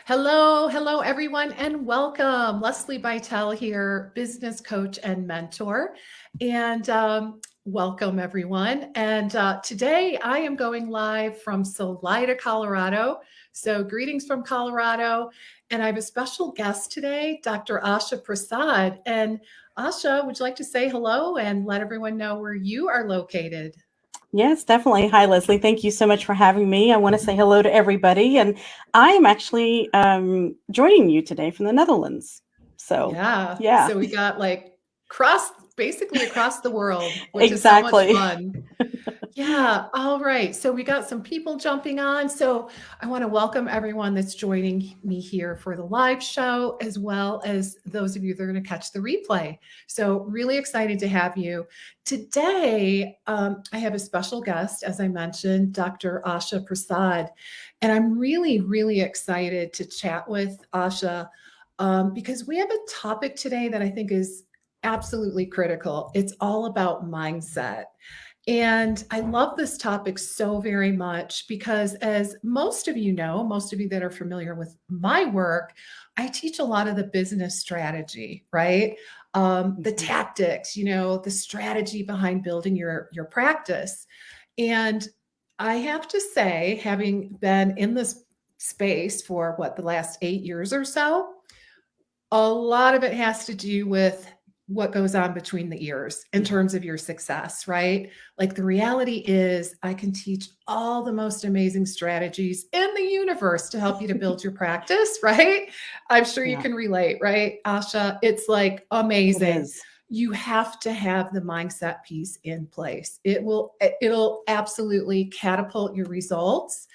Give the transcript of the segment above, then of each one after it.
Hello, everyone, and welcome. Leslie Bytel here, business coach and mentor. And welcome, everyone. And today I am going live from Salida, Colorado. So, greetings from Colorado. And I have a special guest today, Dr. Asha Prasad. And Asha, would you like to say hello and let everyone know where you are located? Yes, definitely. Hi, Leslie. Thank you so much for having me. I want to say hello to everybody. And I am actually joining you today from the Netherlands. So, Yeah. yeah, So we got like basically across the world, which is so much exactly. fun. Yeah. All right. So we got some people jumping on. So I want to welcome everyone that's joining me here for the live show, as well as those of you that are going to catch the replay. So really excited to have you. Today, I have a special guest, as I mentioned, Dr. Asha Prasad. And I'm really, really excited to chat with Asha because we have a topic today that I think is absolutely critical. It's all about mindset. And I love this topic so very much because, as most of you know, most of you that are familiar with my work, I teach a lot of the business strategy, right? The Mhm. tactics, the strategy behind building your practice. And I have to say, having been in this space for the last 8 years or so, a lot of it has to do with what goes on between the ears in Yeah, terms of your success, right? Like the reality is, I can teach all the most amazing strategies in the universe to help you to build your practice, right? I'm sure you yeah, can relate, right, Asha? It's like it amazing. is. You have to have the mindset piece in place. It'll absolutely catapult your results.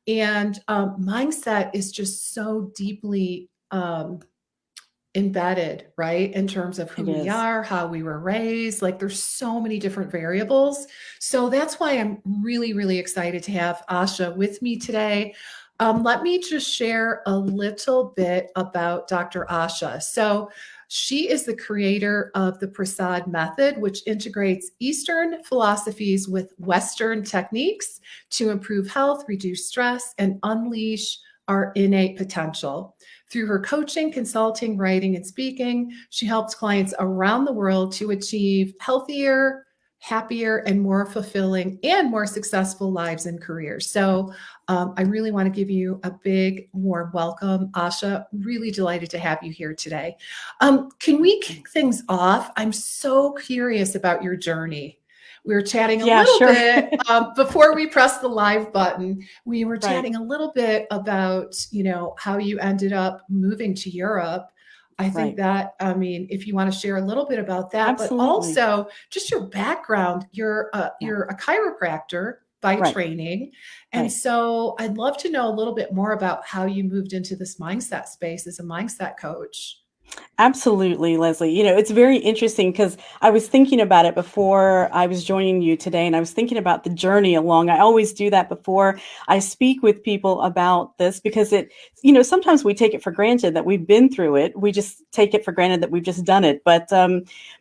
And mindset is just so deeply embedded, right? In terms of who It we is. are, how we were raised. Like there's so many different variables. So that's why I'm really, really excited to have Asha with me today. Let me just share a little bit about Dr. Asha. So she is the creator of the Prasad method, which integrates Eastern philosophies with Western techniques to improve health, reduce stress, and unleash our innate potential. Through her coaching, consulting, writing, and speaking, she helps clients around the world to achieve healthier, happier, and more fulfilling and more successful lives and careers. So I really want to give you a big, warm welcome, Asha. Really delighted to have you here today. Can we kick things off? I'm so curious about your journey. We were chatting a Yeah, little sure. bit before we pressed the live button. We were Right. chatting a little bit about, how you ended up moving to Europe. I think Right. that, I mean, if you want to share a little bit about that, but Absolutely. also just your background. You're Yeah. you're a chiropractor by Right. training, and Right. so I'd love to know a little bit more about how you moved into this mindset space as a mindset coach. Absolutely, Leslie. It's very interesting because I was thinking about it before I was joining you today, and I was thinking about the journey along. I always do that before I speak with people about this because sometimes we take it for granted that we've been through it. We just take it for granted that we've just done it. But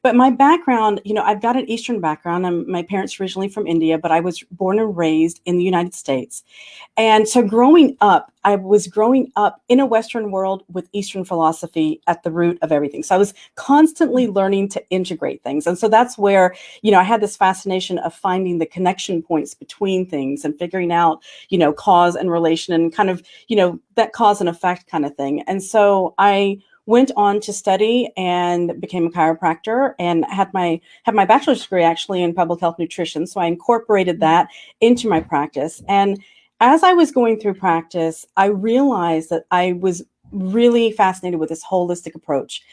my background, I've got an Eastern background. My parents originally from India, but I was born and raised in the United States. And so growing up, I was growing up in a Western world with Eastern philosophy at the root of everything. So I was constantly learning to integrate things. And so that's where, I had this fascination of finding the connection points between things and figuring out, cause and relation and kind of, that cause and effect kind of thing. And so I went on to study and became a chiropractor and had my bachelor's degree actually in public health nutrition. So I incorporated that into my practice. And as I was going through practice, I realized that I was really fascinated with this holistic approach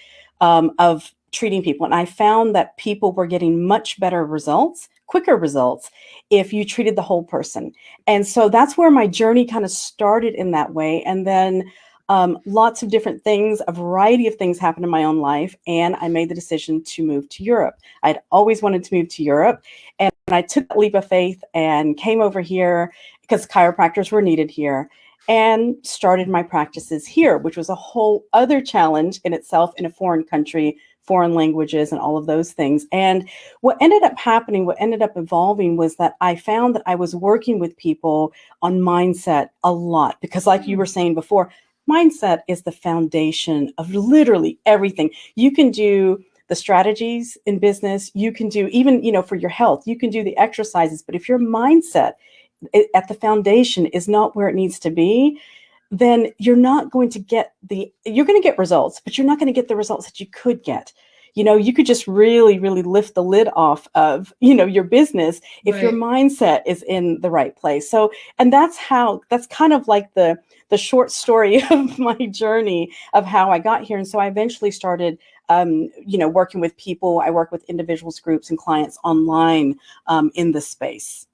of treating people. And I found that people were getting much better results, quicker results, if you treated the whole person. And so that's where my journey kind of started in that way. And then lots of different things, a variety of things happened in my own life. And I made the decision to move to Europe. I'd always wanted to move to Europe. And I took that leap of faith and came over here because chiropractors were needed here and started my practices here, which was a whole other challenge in itself in a foreign country, foreign languages and all of those things. And what ended up happening, what ended up evolving was that I found that I was working with people on mindset a lot because like you were saying before, mindset is the foundation of literally everything. You can do the strategies in business, you can do even, for your health, you can do the exercises, but if your mindset at the foundation is not where it needs to be, then you're going to get results, but you're not going to get the results that you could get. You could just really, really lift the lid off of, your business if your Right. mindset is in the right place. So, and that's kind of like the short story of my journey of how I got here. And so I eventually started, working with people. I work with individuals, groups, and clients online, in this space.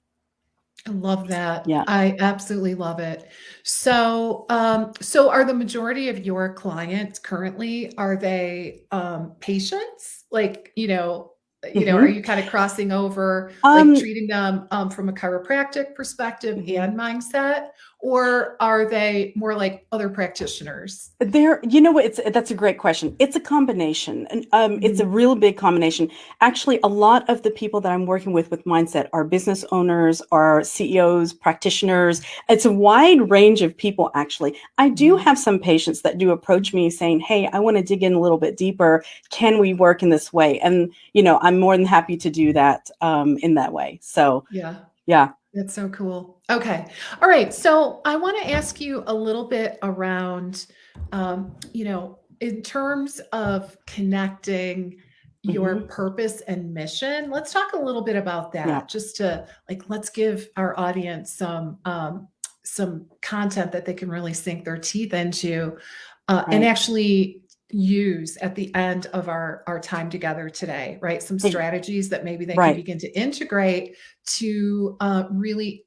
I love that. Yeah. I absolutely love it. So are the majority of your clients currently, are they patients? Like, are hmm you kind of crossing over, like Um, treating them from a chiropractic perspective mhm. and mindset, or are they more like other practitioners? That's a great question. It's a combination, and it's a Mhm. real big combination. Actually, a lot of the people that I'm working with mindset are business owners, are CEOs, practitioners. It's a wide range of people. Actually, I do Mhm. have some patients that do approach me saying, "Hey, I want to dig in a little bit deeper. Can we work in this way?" And I'm more than happy to do that, in that way. So, Yeah. yeah. That's so cool. Okay. All right. So I want to ask you a little bit around, in terms of connecting your hmm purpose and mission. Let's talk a little bit about Yeah. that, just to like, let's give our audience some content that they can really sink their teeth into, and Right. actually use at the end of our time together today, right? Some Hey, strategies that maybe they can right. begin to integrate to really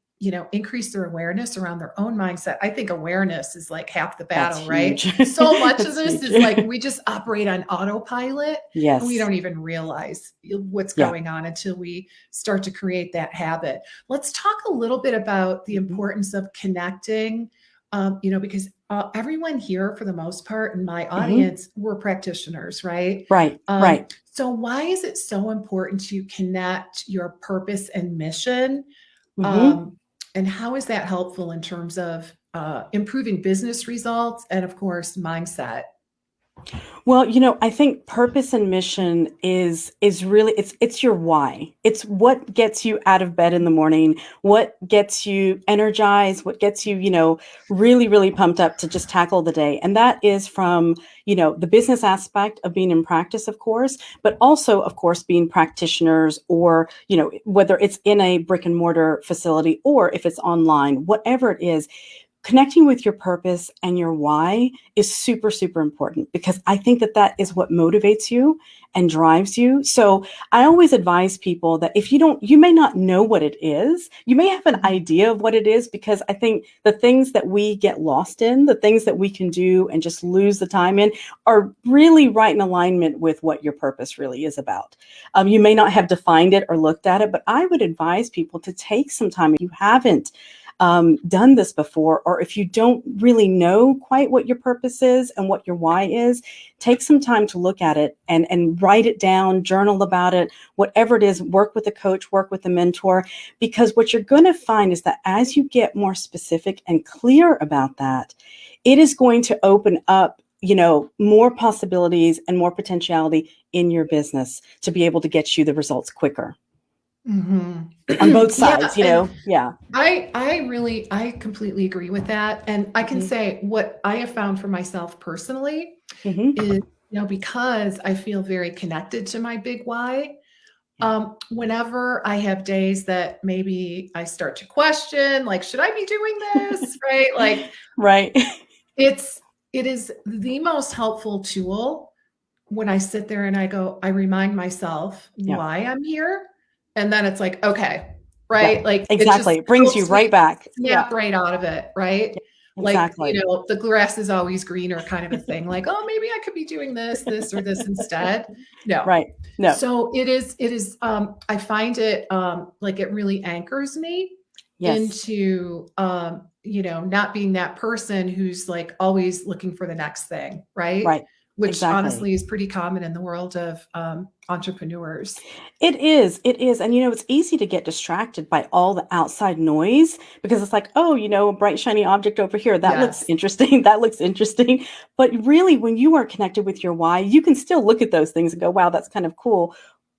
increase their awareness around their own mindset. I think awareness is like half the That's battle, right? huge. So much of That's this huge. is like we just operate on autopilot and we Yes. don't even realize what's Yeah. going on until we start to create that habit. Let's talk a little bit about the Mhm. importance of connecting, because everyone here, for the most part, in my Mhm. audience, we're practitioners, right? Right. Right. So, why is it so important to connect your purpose and mission? Mhm. Um, and how is that helpful in terms of improving business results and, of course, mindset? Well, I think purpose and mission is really it's your why. It's what gets you out of bed in the morning, what gets you energized, what gets you, really really pumped up to just tackle the day. And that is from, the business aspect of being in practice, of course, but also of course being practitioners, or, whether it's in a brick and mortar facility or if it's online, whatever it is. Connecting with your purpose and your why is super super important, because I think that is what motivates you and drives you. So I always advise people that if you may not know what it is, you may have an Mhm. idea of what it is, because I think the things that we get lost in, the things that we can do and just lose the time in, are really right in alignment with what your purpose really is about. You may not have defined it or looked at it, but I would advise people to take some time, if you haven't done this before, or if you don't really know quite what your purpose is and what your why is, take some time to look at it and write it down, journal about it, whatever it is, work with a coach, work with a mentor, because what you're going to find is that as you get more specific and clear about that, it is going to open up, more possibilities and more potentiality in your business to be able to get you the results quicker Mhm. on both Yeah, sides, and yeah. I completely agree with that, and I can hmm say what I have found for myself personally hmm is, because I feel very connected to my big why. Yeah. Whenever I have days that maybe I start to question, like, should I be doing this? Right? Like, Right. it's it is the most helpful tool when I sit there and I remind myself Yeah. why I'm here. And then it's like, okay, Yeah. right? Like it Exactly. just It brings you helps right me back. Yeah. snap right out of it, Yeah. right? Like, Exactly. the grass is always greener kind of a thing. Like, oh, maybe I could be doing this, or this instead. No. Right. No. So it is, I find it like it really anchors me Yes. into not being that person who's like always looking for the next thing, right? Right. which Exactly. honestly is pretty common in the world of entrepreneurs. It is. It is. And it's easy to get distracted by all the outside noise because it's like, oh, a bright, shiny object over here. That looks Yes. interesting. That looks interesting. But really, when you are connected with your why, you can still look at those things and go, wow, that's kind of cool.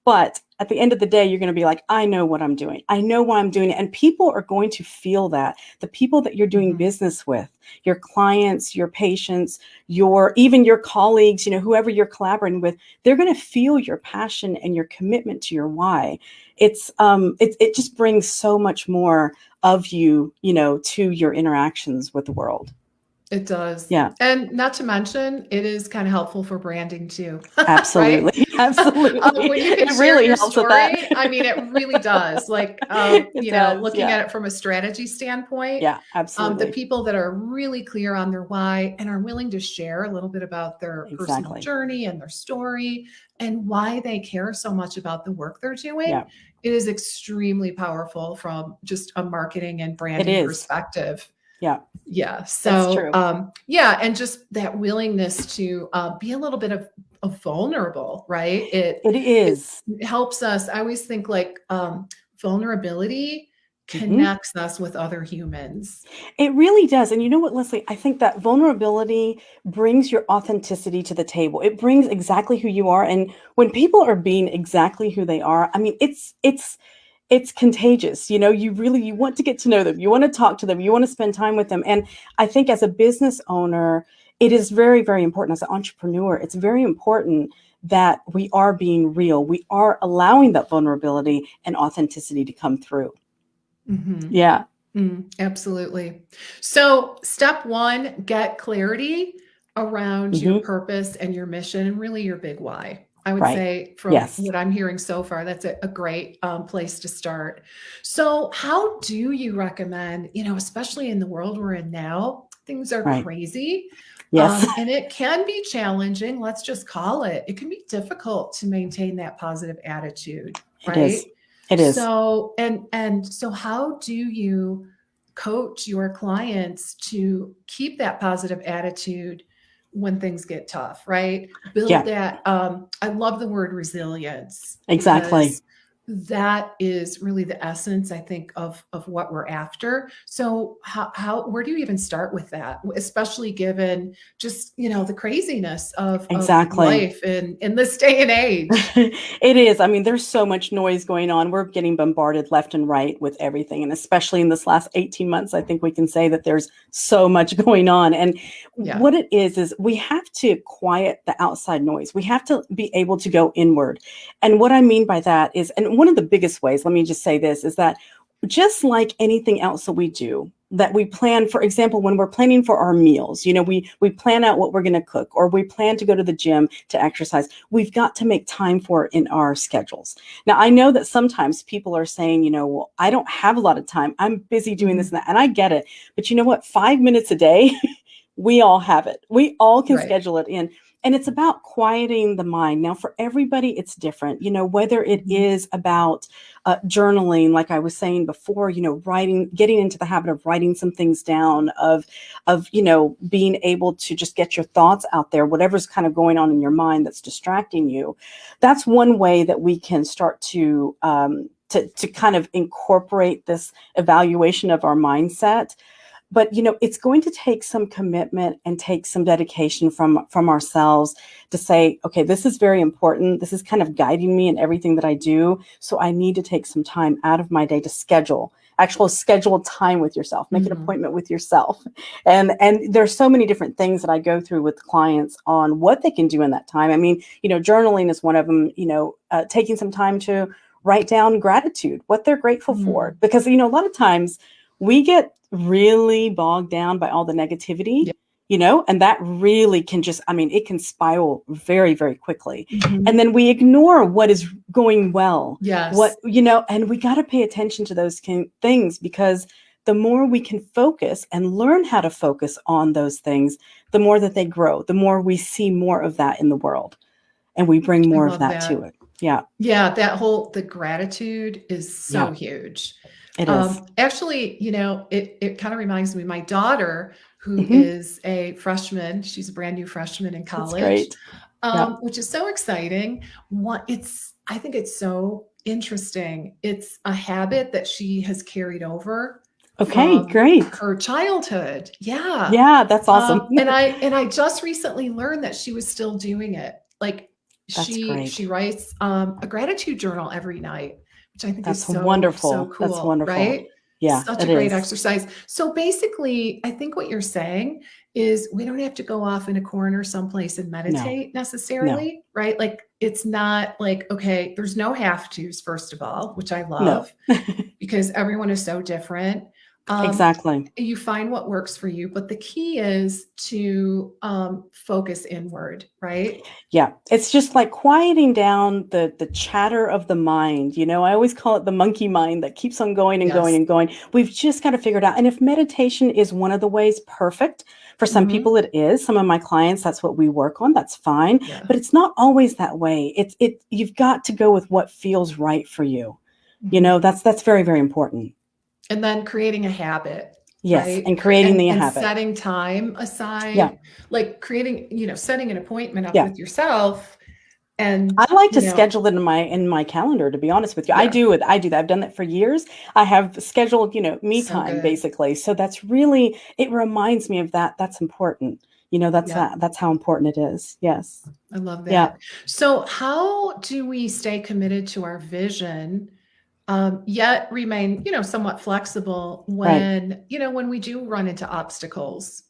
But at the end of the day, you're going to be like, I know what I'm doing. I know why I'm doing it. And people are going to feel that. The people that you're doing Mhm. business with, your clients, your patients, even your colleagues, whoever you're collaborating with, they're going to feel your passion and your commitment to your why. It just brings so much more of you, to your interactions with the world. It does. Yeah, And not to mention, it is kind of helpful for branding too, right? absolutely. Absolutely. When you can It share really your helps with that. story, I mean, it really does. Like, It does. looking Yeah. at it from a strategy standpoint, Yeah, the absolutely. people that are really clear on their why and are willing to share a little bit about their personal Exactly. journey and their story and why they care so much about the work they're doing, Yeah, it is extremely powerful from just a marketing and it branding is. perspective. Yeah, Yeah. it's So, true. yeah, and just that willingness to be a little bit of vulnerable, right? It It is. helps us. I always think like vulnerability Mhm. connects us with other humans. It really does. And you know what, Leslie? I think that vulnerability brings your authenticity to the table. It brings exactly who you are. And when people are being exactly who they are, I mean, it's contagious. You want to get to know them. You want to talk to them. You want to spend time with them. And I think as a business owner, it is very, very important. As an entrepreneur, it's very important that we are being real. We are allowing that vulnerability and authenticity to come through. Mhm. Yeah. Absolutely. So, step one, get clarity around your Hmm. purpose and your mission, and really your big why. I would Right. say, from Yes. what I'm hearing so far, that's a great place to start. So, how do you recommend, especially in the world we're in now, things are Right. crazy Yes. and it can be challenging. Let's just call it. It can be difficult to maintain that positive attitude, It is. right? It is. So how do you coach your clients to keep that positive attitude when things get tough, right? Build Yeah, that I love the word resilience exactly. because that is really the essence, I think, of what we're after. So how where do you even start with that, especially given just the craziness of Exactly. life in this day and age? It is. I mean, there's so much noise going on. We're getting bombarded left and right with everything. And especially in this last 18 months, I think we can say that there's so much going on. And Yeah. what it is we have to quiet the outside noise. We have to be able to go inward. And what I mean by that is, and one of the biggest ways, let me just say this, is that just like anything else that we do, that we plan, for example, when we're planning for our meals, we plan out what we're going to cook, or we plan to go to the gym to exercise. We've got to make time for it in our schedules. Now, I know that sometimes people are saying, well, I don't have a lot of time. I'm busy doing this Mhm. and that. And I get it. But you know what? 5 minutes a day, we all have it. We all can Right. schedule it in. And it's about quieting the mind. Now, for everybody, it's different, whether it Mhm. is about journaling, like I was saying before, writing, getting into the habit of writing some things down, of being able to just get your thoughts out there, whatever's kind of going on in your mind that's distracting you. That's one way that we can start to kind of incorporate this evaluation of our mindset. But it's going to take some commitment and take some dedication from ourselves to say, okay, this is very important, this is kind of guiding me in everything that I do, so I need to take some time out of my day to schedule time with yourself, make an Mhm. appointment with yourself. And there's so many different things that I go through with clients on what they can do in that time. I mean, journaling is one of them. Taking some time to write down gratitude, what they're grateful for, Mm. because a lot of times we get really bogged down by all the negativity, Yeah. and that really can just, I mean, it can spiral very, very quickly. And Mhm. then we ignore what is going well, Yes. and we got to pay attention to those things, because the more we can focus and learn how to focus on those things, the more that they grow, the more we see more of that in the world, and we bring I more of love that to that. it. Yeah. Yeah, the gratitude is so Yeah, huge. it is. Actually, it kind of reminds me, my daughter, who Hmm. is a freshman. She's a brand new freshman in That's college, great. Yeah. which is so exciting. I think it's so interesting. It's a habit that she has carried over Okay, from great. her childhood. Yeah. Yeah, that's awesome. And I just recently learned that she was still doing it. Like That's she great. writes a gratitude journal every night, which I think is That's so wonderful. That's cool, wonderful. right? Yeah, Such a it great is. exercise. So basically, I think what you're saying is we don't have to go off in a corner someplace and No, meditate no, necessarily, right? Like it's not like, okay, there's no have tos, first of all, which I no. love because everyone is so different. Um, Exactly. you find what works for you, but the key is to focus inward, right? Yeah, it's just like quieting down the chatter of the mind. I always call it the monkey mind that keeps on going and going Yes. and going. We've just got to figure it out. And if meditation is one of the ways, perfect. For some Hmm. people, it is. Some of my clients, that's what we work on. That's fine. Yeah. But it's not always that way. You've got to go with what feels right for you. Hmm. That's very, very important. And then creating a habit, Yes, right? and creating the And habit. setting time Yeah, aside, like creating, setting an appointment up yeah. with yourself and, I like to schedule it in my calendar, to be honest with you. I yeah, do it. I do that. I've done that for years. I have scheduled, me so time good. basically. So that's really, it reminds me of that. That's important. Yeah, That's how important it is. Yes. I love Yeah. that. So, how do we stay committed to our vision, yet remain, somewhat flexible Right. when we do run into obstacles?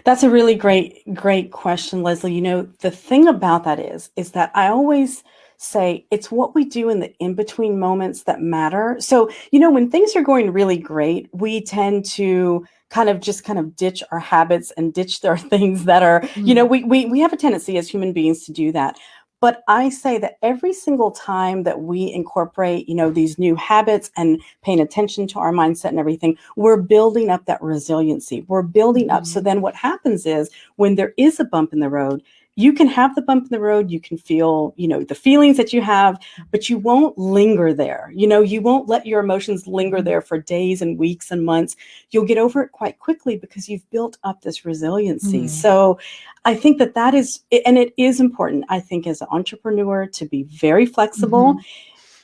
That's a really great question, Leslie. The thing about that is that I always say it's what we do in the in-between moments that matter. So, when things are going really great, we tend to kind of ditch our habits and ditch their things that are, Mm, we have a tendency as human beings to do that. But I say that every single time that we incorporate, these new habits and paying attention to our mindset and everything, we're building up that resiliency. We're building up. So mhm, then what happens is when there is a bump in the road, you can have the bump in the road, you can feel, the feelings that you have, but you won't linger there. You won't let your emotions linger mhm, there for days and weeks and months. You'll get over it quite quickly because you've built up this resiliency. mm, So I think that is, and it is important, I think, as an entrepreneur to be very flexible, mhm,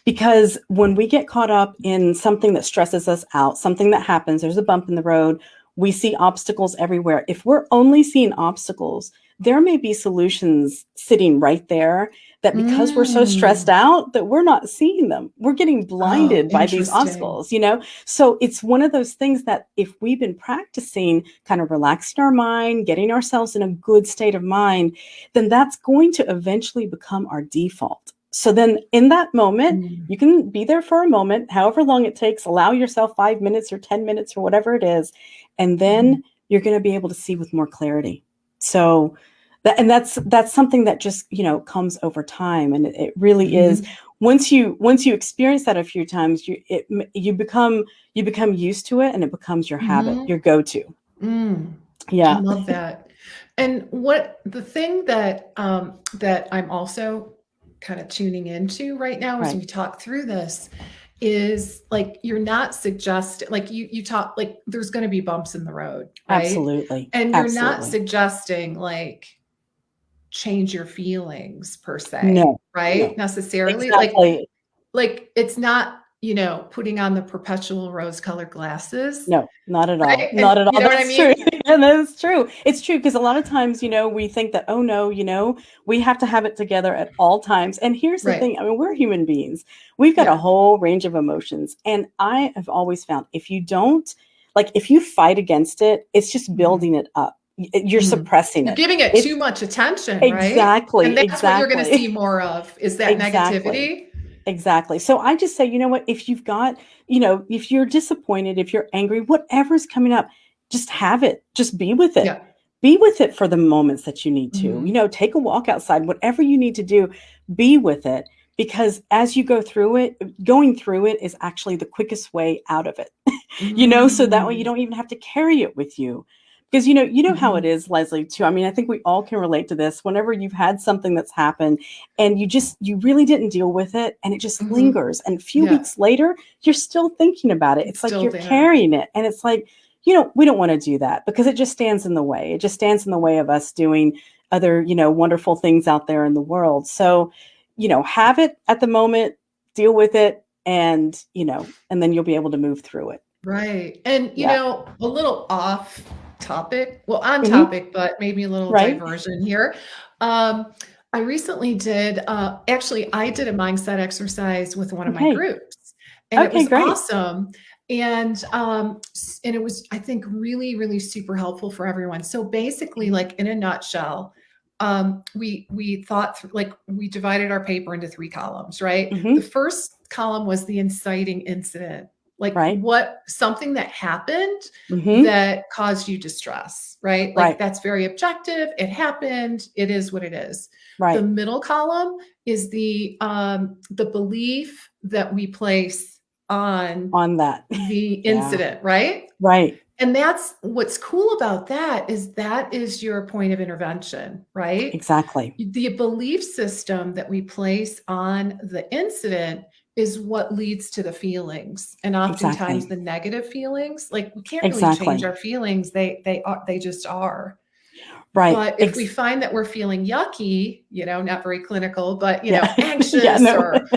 because when we get caught up in something that stresses us out, something that happens, there's a bump in the road, we see obstacles everywhere. If we're only seeing obstacles, there may be solutions sitting right there that because we're so stressed mm. out that we're not seeing them. We're getting Oh, blinded by these interesting. obstacles. So it's one of those things that if we've been practicing kind of relaxing our mind, getting ourselves in a good state of mind, then that's going to eventually become our default. So then in that moment, Mm, you can be there for a moment, however long it takes, allow yourself 5 minutes or 10 minutes or whatever it is. And mhm, then you're going to be able to see with more clarity. So that's something that just, comes over time. And it really is, mhm, once you experience that a few times, you become used to it and it becomes your habit, mhm, your go-to. mm. I Yeah. love that. And what the thing that I'm also kind of tuning into right now as Right. we talk through this is like you're not suggesting like you talk like there's going to be bumps in the road, right? Absolutely. And you're not Absolutely. suggesting like change your feelings per se, No, right? no. Necessarily. Exactly. Like it's not, putting on the perpetual rose-colored glasses, No, not at all. right? Not And at you all. know what I That's true. mean? And that's true. It's true because a lot of times, we think that, oh no, we have to have it together at all times. And here's the Right. thing. I mean, we're human beings. We've got a Yeah. whole range of emotions. And I have always found if you don't, like if you fight against it, it's just Mhm. building it up. You're Mhm. suppressing You're it. giving it too It's much attention, right? And exactly, that's what you're gonna see exactly, more of, is that exactly. negativity. Exactly. So I just say, you know what, if you've got, if you're disappointed, if you're angry, whatever's coming up, just have it. Just be with it. Yeah. Be with it for the moments that you need to. Mhm. Take a walk outside, whatever you need to do, be with it because as you go through it, going through it is actually the quickest way out of it. So that way you Mm. don't even have to carry it with you. Because you know how it Mhm. is, Leslie, too. I mean, I think we all can relate to this. Whenever you've had something that's happened and you really didn't deal with it and it just Mhm. lingers. And a few Yeah. weeks later, you're still thinking about it. It's It's like still you're there. carrying it. And it's like, we don't want to do that because it just stands in the way. It just stands in the way of us doing other, wonderful things out there in the world. So, have it at the moment, deal with it, and, and then you'll be able to move through it. Right. And, Yeah. a little off topic, well, on Hmm. topic, but maybe a little Right. diversion here. Um, I recently did, actually, I did a mindset exercise with one of my Okay. groups, and it Okay, was great. awesome. And it was, I think, really, really super helpful for everyone. So basically, like in a nutshell, we thought through, like we divided our paper into three columns, right? The Hmm. first column was the inciting incident, like Right. something that happened Hmm. that caused you distress, right? Like Right. that's very objective. It happened. It is what it is. The Right. middle column is the belief that we place on On that. the Yeah. incident, right? Right. And that's what's cool about that is your point of intervention, right? Exactly. The belief system that we place on the incident is what leads to the feelings, and oftentimes Exactly. the negative feelings. Like we can't really change Exactly. our feelings; they just are. Right. But if we find that we're feeling yucky, not very clinical, but Yeah. Yeah. anxious No. or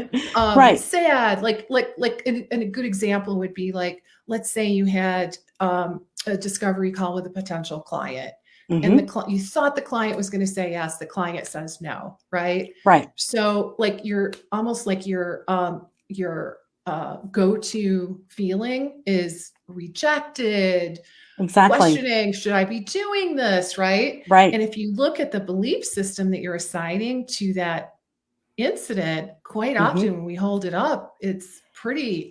Right. sad, and a good example would be like, let's say you had a discovery call with a potential client, and Hmm. you thought the client was going to say yes, the client says no, right? Right. So like you're almost like your go-to feeling is rejected, Exactly. questioning, should I be doing this, right? Right. And if you look at the belief system that you're assigning to that incident, quite Hmm. often when we hold it up, it's pretty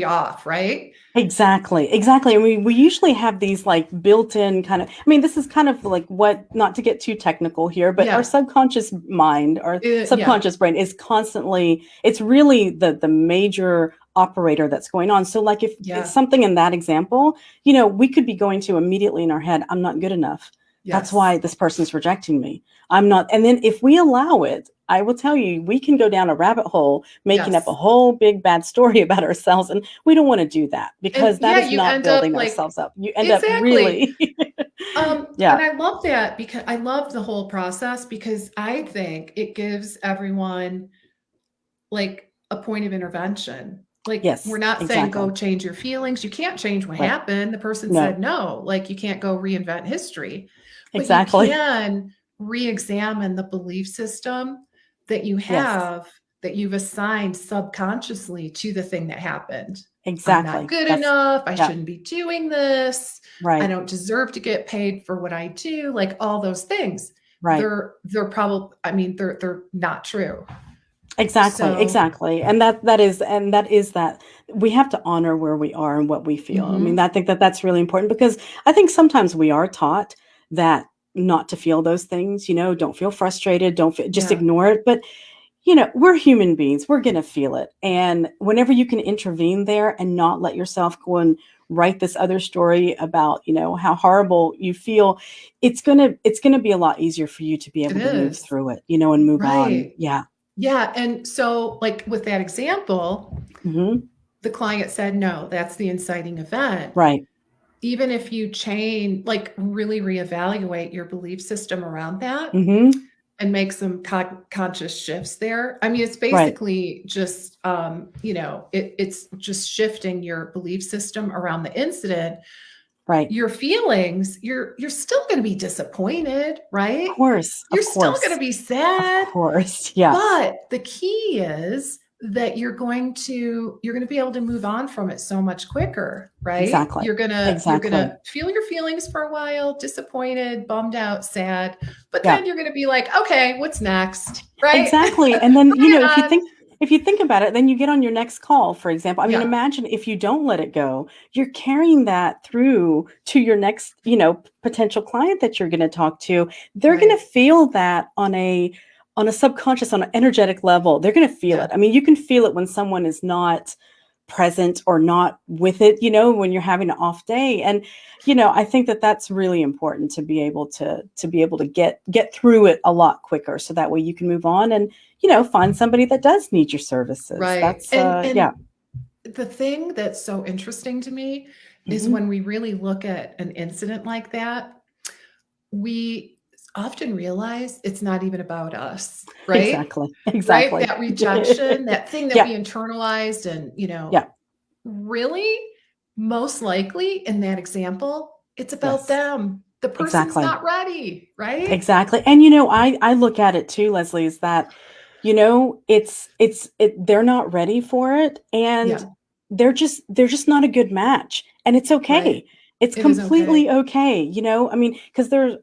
off, right? Exactly. Exactly. And we usually have these like built-in kind of, I mean, this is kind of like what, not to get too technical here, but our Yeah. subconscious mind, our Yeah. subconscious brain is constantly, it's really the major operator that's going on. So like if it's Yeah. something in that example, we could be going to immediately in our head, I'm not good enough. That's Yes. why this person's rejecting me. I'm not. And then if we allow it, I will tell you, we can go down a rabbit hole making up a Yes. whole big bad story about ourselves. And we don't want to do that And because that yeah, is you not end up building like ourselves up. You end up exactly. really, And yeah, I love that because I love the whole process because I think it gives everyone like a point of intervention. Like we're yes, not saying go exactly. change your feelings. You can't change what Right. happened. The person said No, no. Like you can't go reinvent history. But you exactly. can re-examine the belief system that you Yes, have that you've assigned subconsciously to the thing that happened. I'm not exactly. good That's, enough. I yeah, shouldn't be doing this. I right, don't deserve to get paid for what I do. Like all those things. right. They're probably I mean they're not true. Exactly, So, exactly. And that is that we have to honor where we are and what we feel. I mean, mhm. I think that that's really important because I think sometimes we are taught that not to feel those things, don't feel frustrated, don't feel, just Yeah, ignore it. But, we're human beings. We're going to feel it. And whenever you can intervene there and not let yourself go and write this other story about, how horrible you feel, it's going to be a lot easier for you to be it able to move is. through it, and move on. Right. Yeah. Yeah, and so, like, with that example, Mhm. the client said, "No, that's the inciting event." Right. Even if you really reevaluate your belief system around that Mhm. and make some conscious shifts there. I mean, it's Right. basically just, it's just shifting your belief system around the incident. Right. Your feelings, you're still gonna be disappointed, right? You're Of still gonna course. be Of sad, course. Yeah. but the key is that you're going to be able to move on from it so much quicker, right? Exactly. You're going to Exactly. feel your feelings for a while, disappointed, bummed out, sad, but Yeah. then you're going to be like, "Okay, what's next?" Right? Exactly. And then, Moving on. if you think about it, then you get on your next call, for example. I mean, Yeah, imagine if you don't let it go, you're carrying that through to your next, potential client that you're going to talk to. They're going to right. feel that on a subconscious, on an energetic level. They're going to feel Yeah, it. I mean, you can feel it when someone is not present or not with it, when you're having an off day. And I think that that's really important to be able to get through it a lot quicker, so that way you can move on and find somebody that does need your services. right. That's And yeah. the thing that's so interesting to me is Mhm. when we really look at an incident like that, we often realize it's not even about us, right? Exactly. Right? Exactly. That rejection, that thing that we Yeah. internalized, and, Yeah. really, most likely in that example, it's about Yes. them. The person's Exactly. not ready, right? Exactly. And I look at it too, Leslie, is that, they're not ready for it, and Yeah, they're just not a good match. And it's right. okay. It's It is okay. completely okay, I mean, because there's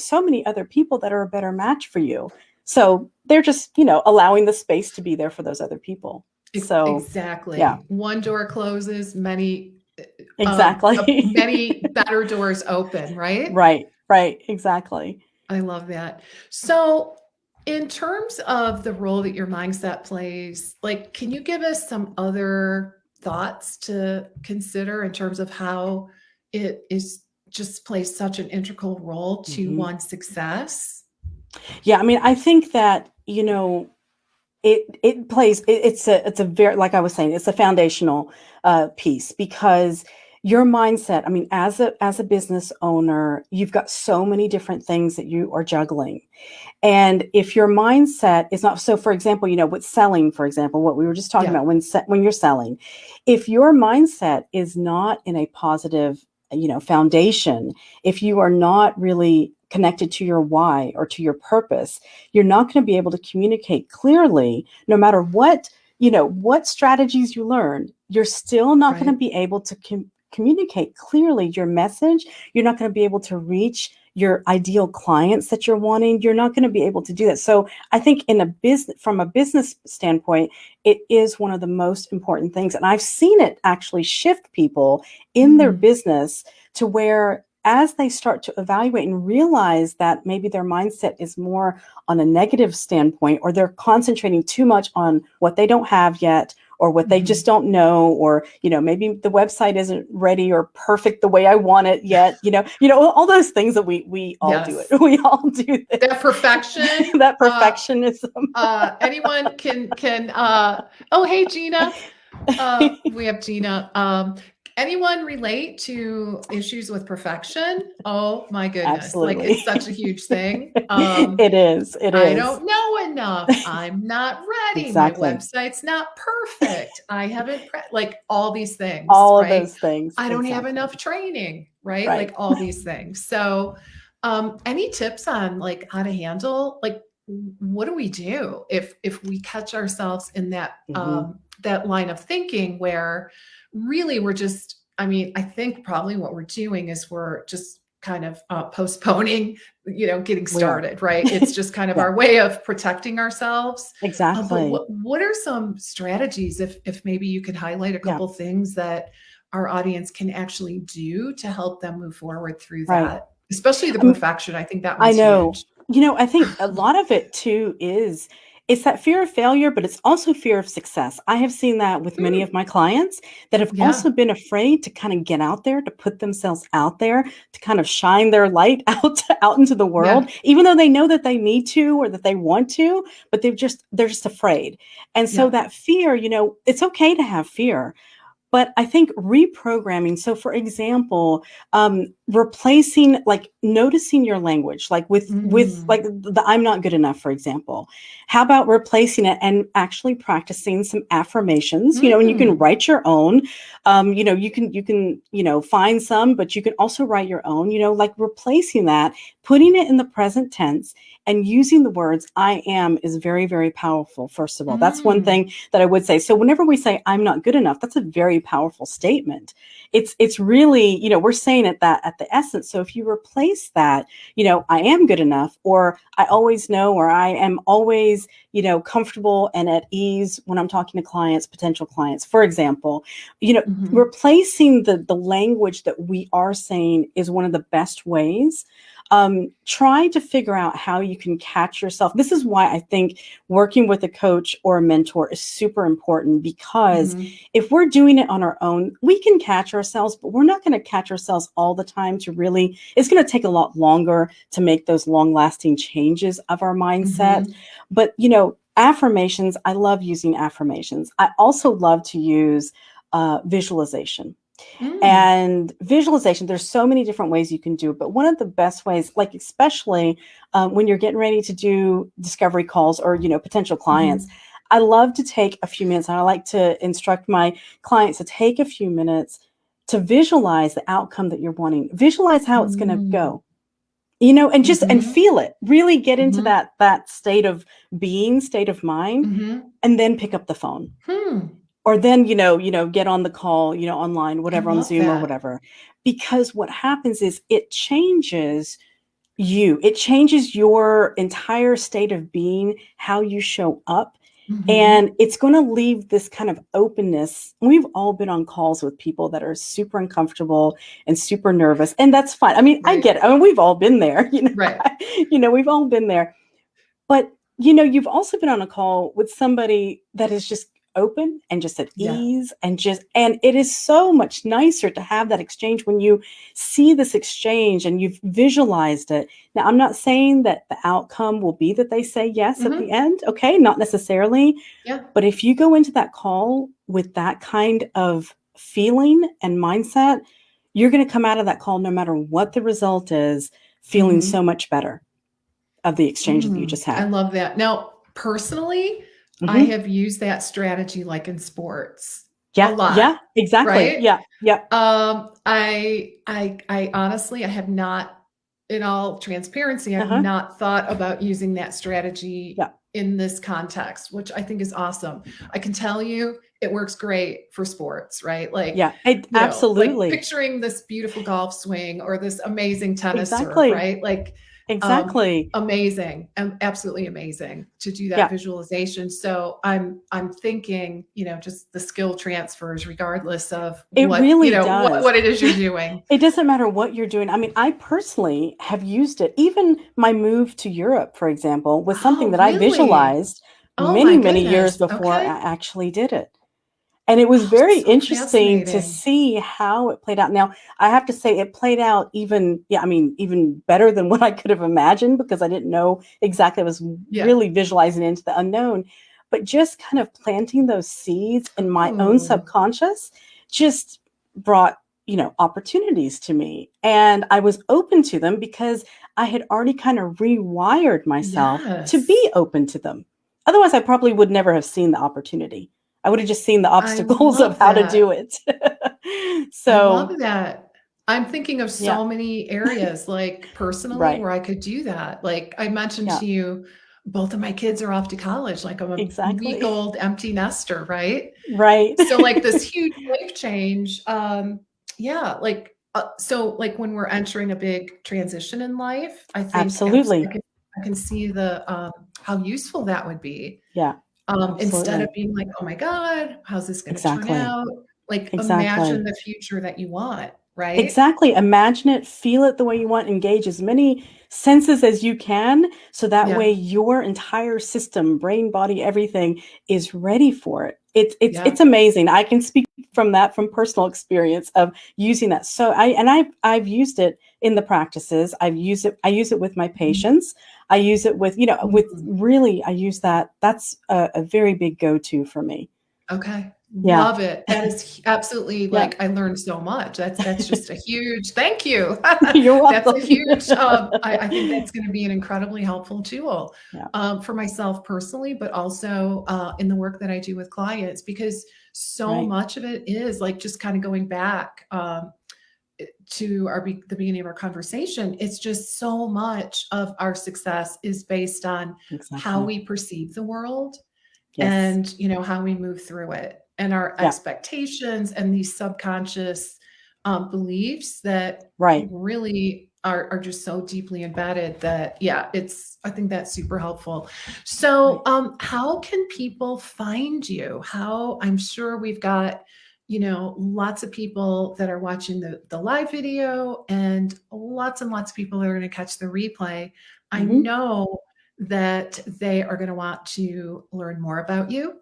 so many other people that are a better match for you. So they're just, allowing the space to be there for those other people. So yeah, Exactly. One door closes, exactly. many better doors open, right? Right, right, exactly. I love that. So, in terms of the role that your mindset plays, like, can you give us some other thoughts to consider in terms of how it is just plays such an integral role to Mhm. one's success? Yeah, I mean, I think that, it plays it's a very, like I was saying, it's a foundational piece, because your mindset, I mean, as a business owner, you've got so many different things that you are juggling. And if your mindset is not, so for example, with selling, for example, what we were just talking Yeah, about, when you're selling, if your mindset is not in a positive, foundation, if you are not really connected to your why or to your purpose, you're not going to be able to communicate clearly, no matter what strategies you learn. You're still not going to right. be able to communicate clearly your message. You're not going to be able to reach your ideal clients that you're wanting. You're not going to be able to do that. So I think from a business standpoint, it is one of the most important things. And I've seen it actually shift people in their Mm, business, to where, as they start to evaluate and realize that maybe their mindset is more on a negative standpoint, or they're concentrating too much on what they don't have yet, or what they mhm. just don't know, or maybe the website isn't ready or perfect the way I want it yet, all those things that we all do it. Yes. We all do That this. perfection, That perfectionism. anyone can, oh, hey, Gina. We have Gina. Anyone relate to issues with perfection? Oh my goodness. Like, Absolutely. it's such a huge thing. It is. It I is. don't know enough. I'm not ready. My Exactly. website's not perfect. I haven't like all these things, All of right? those things. I don't have Exactly. enough training, right? Right. Like all these things. So, any tips on like how to handle, like, what do we do if we catch ourselves in Hmm. that line of thinking where really we're just, I mean, I think probably what we're doing is we're just kind of postponing, getting We are. started, right? It's just kind of Yeah, our way of protecting ourselves. But exactly. what are some strategies, if maybe you could highlight a Yeah, couple things that our audience can actually do to help them move forward through right. that, especially the I mean, perfection? I think that I one's know. huge. I think a lot of it too is it's that fear of failure, but it's also fear of success. I have seen that with many Mm, of my clients that have yeah, also been afraid to kind of get out there, to put themselves out there, to kind of shine their light out into the yeah, world, even though they know that they need to or that they want to, but they're just afraid. And so yeah. that fear, it's okay to have fear. But I think reprogramming, so for example, replacing, like, noticing your language, like with Mm, like the I'm not good enough, for example. How about replacing it and actually practicing some affirmations, and you can mm, write your own. You can find some, but you can also write your own, like replacing that, putting it in the present tense, and using the words I am is very, very powerful. First of all, that's one mm. thing that I would say. So whenever we say I'm not good enough, that's a very powerful statement. It's really, we're saying it that at the essence. So if you replace that, I am good enough, or I always know, or I am always, comfortable and at ease when I'm talking to clients, potential clients, for example, Mhm. replacing the language that we are saying is one of the best ways. Try to figure out how you can catch yourself. This is why I think working with a coach or a mentor is super important, because Mhm. if we're doing it on our own, we can catch ourselves, but we're not going to catch ourselves all the time. It's going to take a lot longer to make those long lasting changes of our mindset. Mhm. But, affirmations, I love using affirmations. I also love to use visualization. Mm. And visualization, there's so many different ways you can do it, but one of the best ways, like especially when you're getting ready to do discovery calls or, potential clients, Mhm. I love to take a few minutes, and I like to instruct my clients to take a few minutes to visualize the outcome that you're wanting. Visualize how it's going to Mm. go, and Mhm. feel it. Really get into Mhm. that state of being, state of mind, Mhm. and then pick up the phone. Hmm. Or then, get on the call, online, I whatever, on love Zoom or that. whatever. Because what happens is it changes you. It changes your entire state of being, how you show up. Mhm. And it's going to leave this kind of openness. We've all been on calls with people that are super uncomfortable and super nervous, and that's fine. I mean, I Right. get it. I mean, we've all been there, Right. we've all been there. But, you've also been on a call with somebody that is just open and just at Yeah. ease, and it is so much nicer to have that exchange when you see this exchange and you've visualized it. Now, I'm not saying that the outcome will be that they say yes at the Mhm. end. Okay. Not necessarily. Yeah. But if you go into that call with that kind of feeling and mindset, you're going to come out of that call, no matter what the result is, feeling so Mhm. much better of the exchange that you just I had. love that. Now, personally, I Mhm. have used that strategy like in sports a Yeah, lot, yeah, exactly. right? Yeah, yep. I honestly, I have not, in all transparency, I've Uh-huh. not thought about using that strategy Yeah, in this context, which I think is awesome. I can tell you it works great for sports, right? Like, yeah, it like absolutely. picturing this beautiful golf swing or this amazing tennis serve, Exactly, right? Like, exactly. amazing, absolutely amazing to do that Yeah, visualization. So I'm thinking, just the skill transfers regardless of it what, really does. what it is you're doing. It doesn't matter what you're doing. I mean, I personally have used it. Even my move to Europe, for example, was something Oh, that I really? visualized Oh my many, many years goodness. before I Okay. actually did it. And it was Oh, very so interesting to fascinating. see how it played out. Now, I have to say it played out even, yeah, I mean, even better than what I could have imagined, because I didn't know exactly. I was Yeah. really visualizing into the unknown. But just kind of planting those seeds in my own Oh, subconscious just brought, opportunities to me. And I was open to them because I had already kind of rewired myself to yes. be open to them. Otherwise, I probably would never have seen the opportunity. I would have just seen the I obstacles of love how to that. do it. I love So, that. I'm thinking of yeah, so many areas, like personally, right. where I could do that. Like I mentioned Yeah, to you, both of my kids are off to college. Like I'm a week exactly. old empty nester, right? Right. So like this huge life change. Yeah, like so like when we're entering a big transition in life, I think I Absolutely. can see the how useful that would be. Yeah, Instead of absolutely. being like, "Oh my god, how's this gonna turn Exactly. out?" Like, imagine Exactly. the future that you want, right? Exactly. Imagine it, feel it the way you want, engage as many senses as you can. So that way Yeah, your entire system, brain, body, everything is ready for it. It's yeah. amazing. I can speak from personal experience of using that. So I've used it in the practices. I use it with my Mhm, patients. I use it with, with mhm. really, I use that. That's a very big go-to for me. Okay, Yeah. love it. That is absolutely Yeah. like, I learned so much. That's just a huge thank you. You're That's a welcome. huge, I think that's gonna be an incredibly helpful tool, Yeah. for myself personally, but also, in the work that I do with clients, because so Right. much of it is, like, just kinda going back, to the beginning of our conversation, it's just so much of our success is based on how Exactly. we perceive the world Yes. and how we move through it and our Yeah. expectations and these subconscious beliefs that Right. really are just so deeply embedded that yeah, it's I think that's super helpful. So Right. how can people find you? How I'm sure we've got lots of people that are watching the live video and lots of people that are going to catch the replay. I Mhm. know that they are going to want to learn more about you.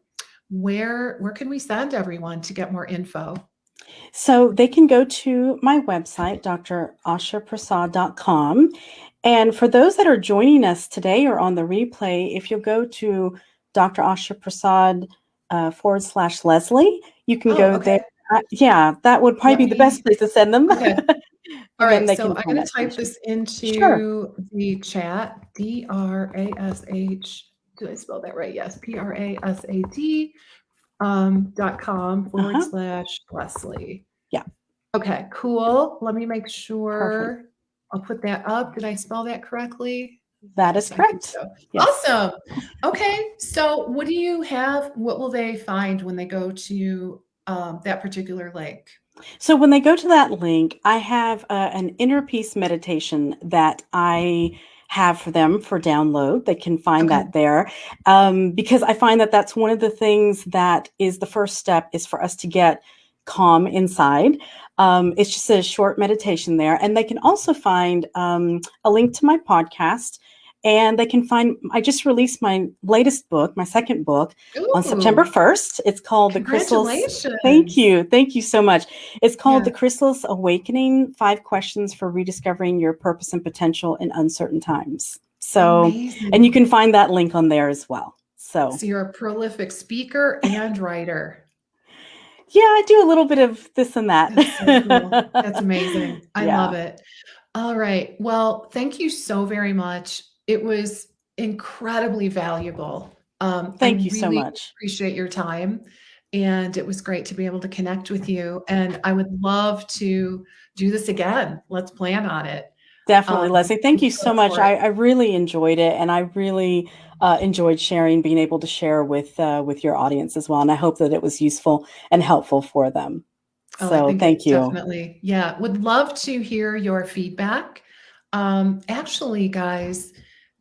Where can we send everyone to get more info? So they can go to my website, drashaprasad.com. And for those that are joining us today or on the replay, if you'll go to Dr. Asha Prasad /Leslie, you can Oh, go there. okay. Yeah, that would probably Let be the best me, place to send them. okay. All And then right. they So can I'm find going that to type information. this Sure. into the chat. DRASH. Did I spell that right? Yes. PRASAD .com forward Uh-huh. slash Leslie. Yeah, Okay, cool. Let me make perfect. sure I'll put that up. Did I spell that correctly? That is Yes, I think correct. so. Yes. Awesome. Okay, so what do you have? What will they find when they go to that particular link? So when they go to that link, I have an inner peace meditation that I have for them for download. They can find Okay. that there, because I find that that's one of the things that is the first step is for us to get calm inside. It's just a short meditation there, and they can also find a link to my podcast. And they can find, I just released my latest book, my second book on September Ooh, 1st. It's called The Chrysalis. Thank congratulations. you. Thank you so much. It's called Yeah, The Chrysalis Awakening: 5 Questions for Rediscovering Your Purpose and Potential in Uncertain Times. So, and you amazing. can find that link on there as well. So, So you're a prolific speaker and writer. yeah, I do a little bit of this and that. That's so cool. That's amazing. I love Yeah. it. All right. Well, thank you so very much. It was incredibly valuable. I Thank you so really much. appreciate your time, and it was great to be able to connect with you. And I would love to do this again. Let's plan on it. Definitely, Leslie. I'm Thank you so so up much. for it. I really enjoyed it, and I really enjoyed sharing, being able to share with your audience as well. And I hope that it was useful and helpful for them. Oh, I So, think thank it you. definitely, yeah, would love to hear your feedback. Actually, guys,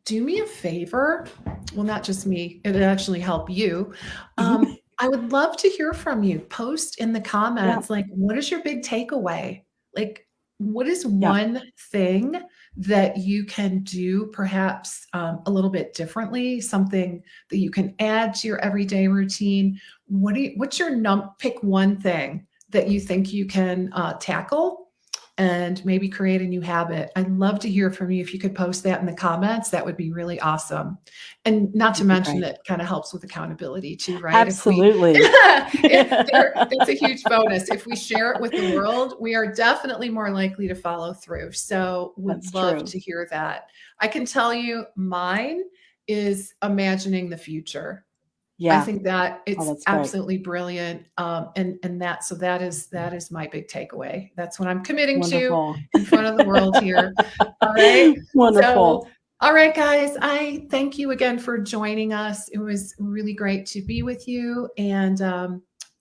do me a favor. Well, not just me, it would actually help you. Mhm. I would love to hear from you. Post in the Yeah, comments, like, what is your big takeaway? Like, what is yeah. one thing that you can do perhaps a little bit differently, something that you can add to your everyday routine? What's your pick one thing that you think you can tackle and maybe create a new habit? I'd love to hear from you. If you could post that in the comments, that would be really awesome. And not to That'd be mention great. that kind of helps with accountability too, right? If we, Absolutely. that's a huge bonus. If we share it with the world, we are definitely more likely to follow through. So would That's love true. to hear that. I can tell you mine is imagining the future. I Yeah. think that Oh, it's that's great. absolutely brilliant, and that is my big takeaway. That's what I'm committing to Wonderful. in front of the world here. All right. So, Wonderful. all right, guys, I thank you again for joining us. It was really great to be with you. And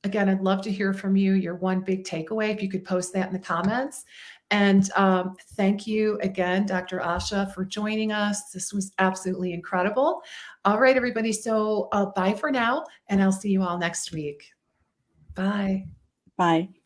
again, I'd love to hear from you. Your one big takeaway, if you could post that in the comments. And thank you again, Dr. Asha, for joining us. This was absolutely incredible. All right, everybody. So bye for now, and I'll see you all next week. Bye. Bye.